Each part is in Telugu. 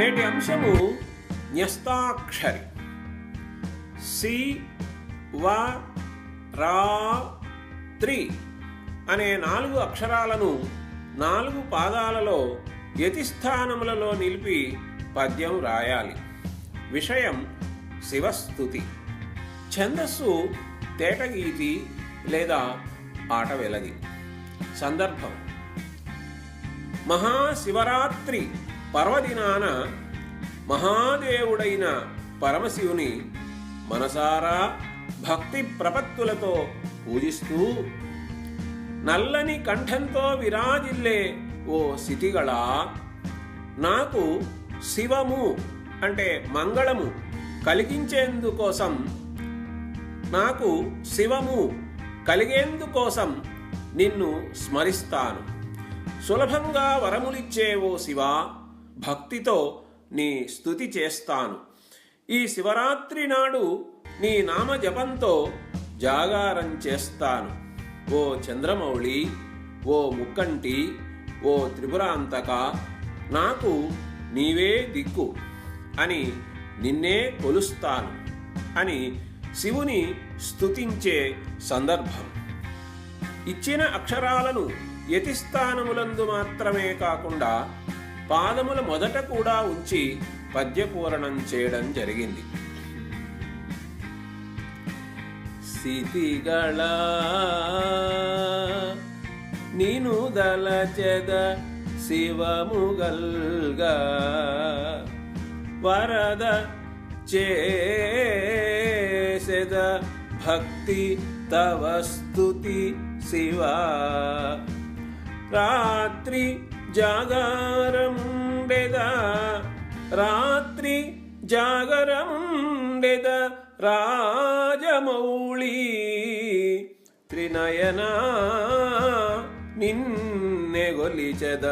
నేటి అంశము న్యస్తాక్షరి. సి వ రా త్రి అనే 4 అక్షరాలను 4 పాదాలలో యతిస్థానములలో నిలిపి పద్యం రాయాలి. విషయం శివస్తుతి. ఛందస్సు తేటగీతి లేదా ఆటవెలది. సందర్భం: మహాశివరాత్రి పర్వదినాన మహాదేవుడైన పరమశివుని మనసారా భక్తి ప్రపత్తులతో పూజిస్తూ నల్లని కంఠంతో విరాజిల్లే ఓ సిటిగళ, నాకు శివము అంటే మంగళము కలిగించేందుకోసం, నాకు శివము కలిగేందుకోసం నిన్ను స్మరిస్తాను. సులభంగా వరములిచ్చే ఓ శివ, భక్తితో నీ స్తుతి చేస్తాను. ఈ శివరాత్రి నాడు నీ నామ జపంతో జాగారం చేస్తాను. ఓ చంద్రమౌళి, ఓ ముక్కంటి, ఓ త్రిపురాంతక, నాకు నీవే దిక్కు అని నిన్నే కొలుస్తాను అని శివుని స్తుతించే సందర్భం. ఇచ్చిన అక్షరాలను యతిస్థానములందు మాత్రమే కాకుండా పాదముల మొదట కూడా ఉంచి పద్యపూరణం చేయడం జరిగింది. సితిగళ నీను దలచెద శివముగల్గ, వరద చేసెద భక్తి తవ స్తుతి శివ. రాత్రి జాగరముండెద, రాత్రి జాగరముండెద రాజమౌళి, త్రినయన నిన్నె గొలిచెద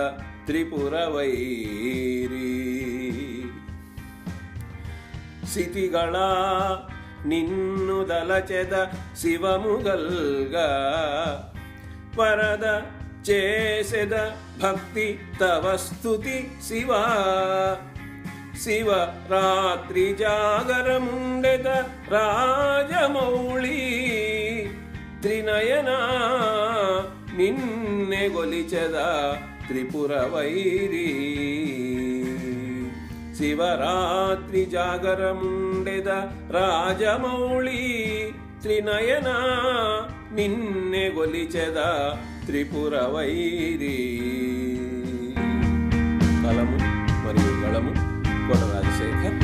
త్రిపురవైరి. సితిగళ నిన్ను దలచెద శివముగల్గ, వరద చేసెద భక్తి తవ స్తుతి శివ. శివ రాత్రి జాగరముండెద రాజమౌళి, త్రినయన నిన్నె గొలిచెద త్రిపురవైరి. శివరాత్రి జాగరముండెద రాజమౌళి, త్రినయన నిన్నె గొలిచెద త్రిపురవైరి. కలము మరియు గళము కోట రాజశేఖర్.